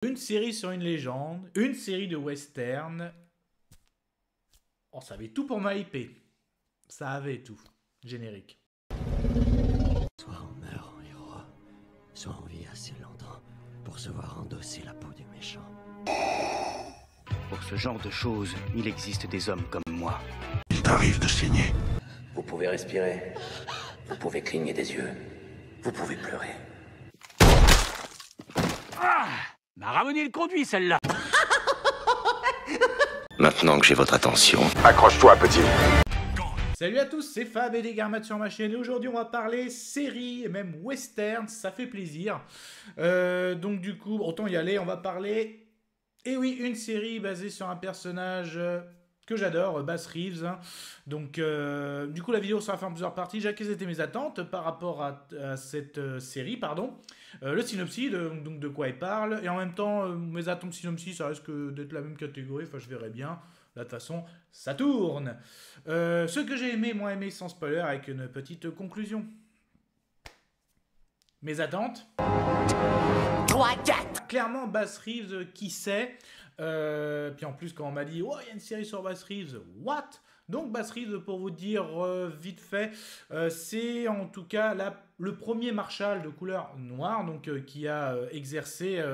Une série sur une légende, une série de western. Oh, ça avait tout pour m'hyper. Ça avait tout. Générique. Soit on meurt en héros, soit on vit assez longtemps pour se voir endosser la peau du méchant. Pour ce genre de choses, il existe des hommes comme moi. Il t'arrive de saigner. Vous pouvez respirer, vous pouvez cligner des yeux, vous pouvez pleurer. M'a ramené le conduit, celle-là. Maintenant que j'ai votre attention, accroche-toi, petit. Salut à tous, c'est Fab et des Garmates sur ma chaîne. Et aujourd'hui, on va parler série et même western. Ça fait plaisir. Donc, du coup, autant y aller. On va parler. Et oui, une série basée sur un personnage que j'adore, Bass Reeves. Donc, du coup, la vidéo sera faite en plusieurs parties. Quelles étaient mes attentes par rapport à cette série, pardon. Le synopsis, donc de quoi il parle. Et en même temps, mes attentes synopsis, ça risque d'être la même catégorie. Enfin, je verrai bien. Là, de toute façon, ça tourne. Ce que j'ai aimé, moins aimé sans spoiler, avec une petite conclusion. Mes attentes. 3-4. Clairement, Bass Reeves, qui sait. Puis en plus, quand on m'a dit, oh, il y a une série sur Bass Reeves, what? Donc, Bass Reeves, pour vous dire vite fait, c'est en tout cas le premier marshal de couleur noire, donc qui a exercé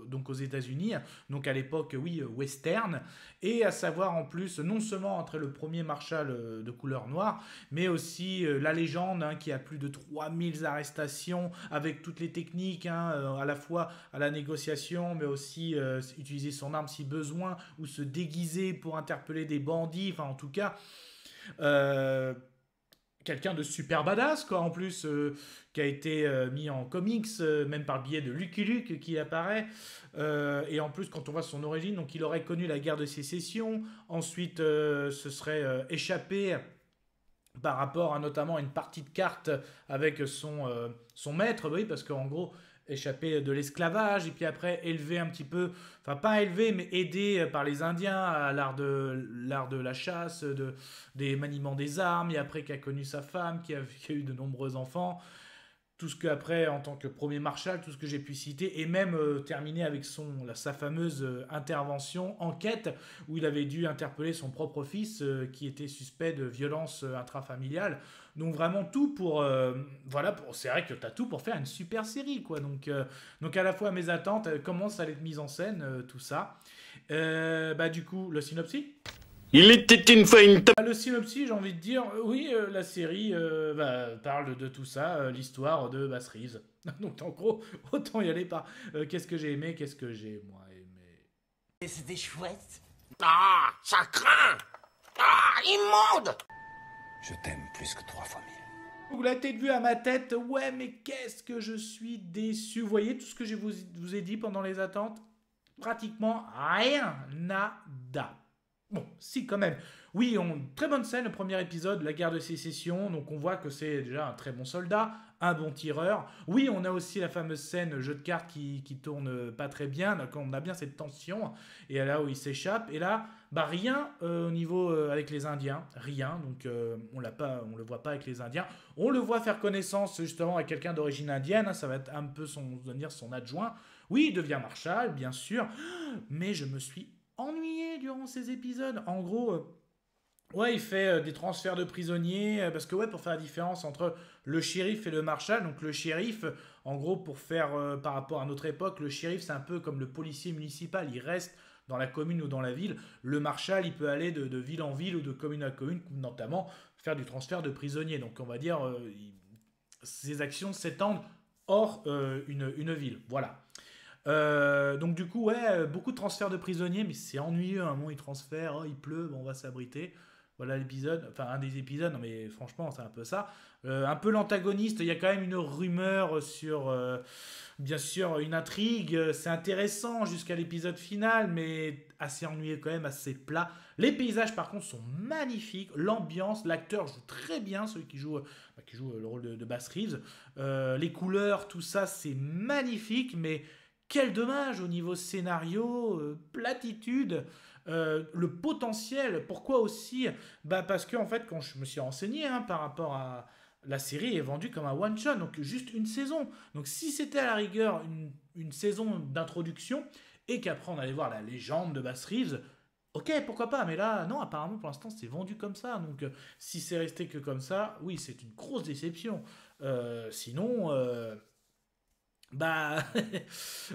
donc aux États-Unis, donc à l'époque, oui, western, et à savoir en plus, non seulement entre le premier marshal de couleur noire, mais aussi la légende, hein, qui a plus de 3000 arrestations avec toutes les techniques, hein, à la fois à la négociation, mais aussi utiliser son arme si besoin, ou se déguiser pour interpeller des bandits, enfin en tout cas, quelqu'un de super badass, quoi, en plus, qui a été mis en comics, même par le biais de Lucky Luke qui apparaît. Et en plus, quand on voit son origine, donc il aurait connu la guerre de sécession, ensuite se serait échappé par rapport à notamment une partie de cartes avec son maître, oui, parce qu'en gros, échappé de l'esclavage, et puis après élevé un petit peu, enfin pas élevé, mais aidé par les Indiens à l'art de la chasse, des maniements des armes, et après qui a connu sa femme, qui a eu de nombreux enfants. Tout ce qu'après, en tant que premier marshal, tout ce que j'ai pu citer, et même terminé avec sa fameuse intervention, enquête, où il avait dû interpeller son propre fils, qui était suspect de violence intrafamiliale. Donc vraiment tout pour... voilà, c'est vrai que tu as tout pour faire une super série, quoi. Donc à la fois mes attentes, comment ça allait être mise en scène, tout ça. Du coup, le synopsis. Il était une fois une Le synopsis, j'ai envie de dire, oui, la série parle de tout ça, l'histoire de Bass Reeves. Donc en gros, autant y aller par qu'est-ce que j'ai aimé, qu'est-ce que j'ai moins aimé. Et c'était chouette. Ah, ça craint. Ah, immonde. Je t'aime plus que 3 fois 1000. Vous l'avez peut-être vu à ma tête, ouais, mais qu'est-ce que je suis déçu. Vous voyez tout ce que je vous ai dit pendant les attentes? Pratiquement rien, nada. Bon, si, quand même. Oui, très bonne scène, le premier épisode, la guerre de sécession. Donc, on voit que c'est déjà un très bon soldat, un bon tireur. Oui, on a aussi la fameuse scène jeu de cartes qui tourne pas très bien. Donc, on a bien cette tension. Et là où il s'échappe. Et là, rien au niveau avec les Indiens. Rien. Donc, on le voit pas avec les Indiens. On le voit faire connaissance, justement, avec quelqu'un d'origine indienne. Ça va être un peu son adjoint. Oui, il devient marshal, bien sûr. Mais je me suis ennuyé durant ces épisodes. En gros, ouais, il fait des transferts de prisonniers, parce que ouais, pour faire la différence entre le shérif et le marshal, donc le shérif, en gros, pour faire par rapport à notre époque, le shérif, c'est un peu comme le policier municipal, il reste dans la commune ou dans la ville. Le marshal, il peut aller de ville en ville ou de commune à commune, notamment faire du transfert de prisonniers. Donc on va dire, ses actions s'étendent hors une ville. Voilà. Donc du coup, ouais, beaucoup de transferts de prisonniers, mais c'est ennuyeux. À un moment, ils transfèrent, oh, il pleut, bon, on va s'abriter. Voilà l'épisode, enfin un des épisodes, non mais franchement, c'est un peu ça. Un peu l'antagoniste, il y a quand même une rumeur sur, bien sûr, une intrigue. C'est intéressant jusqu'à l'épisode final, mais assez ennuyeux quand même, assez plat. Les paysages, par contre, sont magnifiques. L'ambiance, l'acteur joue très bien, celui qui joue le rôle de Bass Reeves. Les couleurs, tout ça, c'est magnifique, mais quel dommage au niveau scénario, platitude, le potentiel. Pourquoi aussi? Parce que en fait, quand je me suis renseigné par rapport la série est vendue comme un one-shot, donc juste une saison. Donc si c'était à la rigueur une saison d'introduction, et qu'après on allait voir la légende de Bass Reeves, ok, pourquoi pas, mais là, non, apparemment pour l'instant c'est vendu comme ça, donc si c'est resté que comme ça, oui, c'est une grosse déception. Sinon, bah,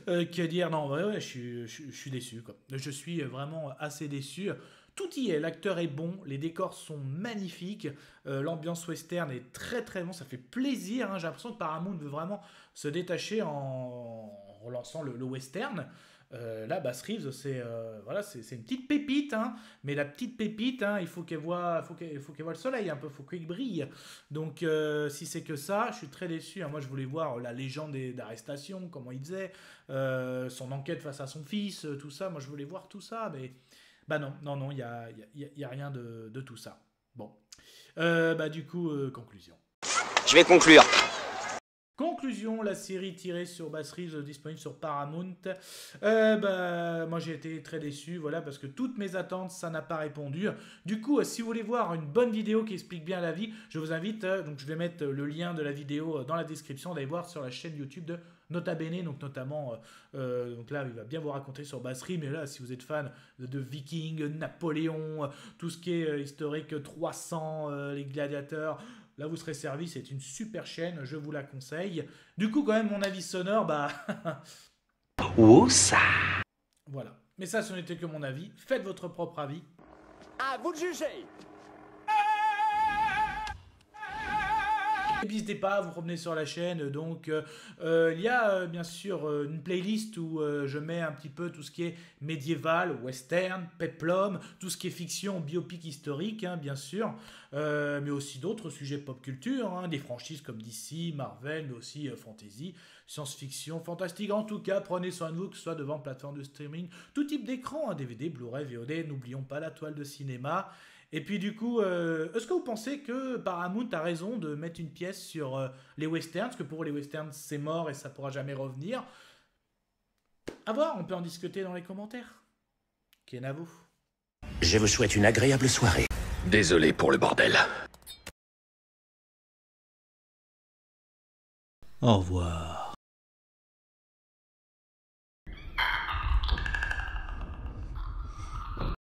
que dire, non, ouais, je suis déçu, quoi. Je suis vraiment assez déçu. Tout y est, l'acteur est bon, les décors sont magnifiques, l'ambiance western est très très bon, ça fait plaisir, hein. J'ai l'impression que Paramount veut vraiment se détacher en relançant le western. Là, Bass Reeves, c'est voilà, c'est une petite pépite, hein, mais la petite pépite, hein, il faut qu'elle voit le soleil un peu, il faut qu'elle brille. Donc, si c'est que ça, je suis très déçu, hein. Moi, je voulais voir la légende d'arrestation, comment il faisait, son enquête face à son fils, tout ça. Moi, je voulais voir tout ça, mais bah non, il y a rien de tout ça. Bon, bah du coup, conclusion. Je vais conclure. Conclusion, la série tirée sur Bass Reeves disponible sur Paramount. Moi j'ai été très déçu, voilà, parce que toutes mes attentes, ça n'a pas répondu. Du coup, si vous voulez voir une bonne vidéo qui explique bien la vie, je vous invite, donc je vais mettre le lien de la vidéo dans la description, d'aller voir sur la chaîne YouTube de Nota Bene, donc notamment, donc là il va bien vous raconter sur Bass Reeves, mais là si vous êtes fan de Vikings, Napoléon, tout ce qui est historique 300, les gladiateurs, là, vous serez servi, c'est une super chaîne, je vous la conseille. Du coup, quand même, mon avis sonore, bah... Oh, ça. Voilà. Mais ça, ce n'était que mon avis. Faites votre propre avis. À vous de juger. Et n'hésitez pas, vous revenez sur la chaîne, donc il y a bien sûr une playlist où je mets un petit peu tout ce qui est médiéval, western, peplum, tout ce qui est fiction, biopic historique, hein, bien sûr, mais aussi d'autres sujets pop culture, hein, des franchises comme DC, Marvel, mais aussi fantasy, science-fiction, fantastique. En tout cas, prenez soin de vous, que ce soit devant plateforme de streaming, tout type d'écran, hein, DVD, Blu-ray, VOD, n'oublions pas la toile de cinéma. Et puis du coup, est-ce que vous pensez que Paramount a raison de mettre une pièce sur les westerns? Parce que pour les westerns, c'est mort et ça pourra jamais revenir. À voir, on peut en discuter dans les commentaires. Ken à vous. Je vous souhaite une agréable soirée. Désolé pour le bordel. Au revoir.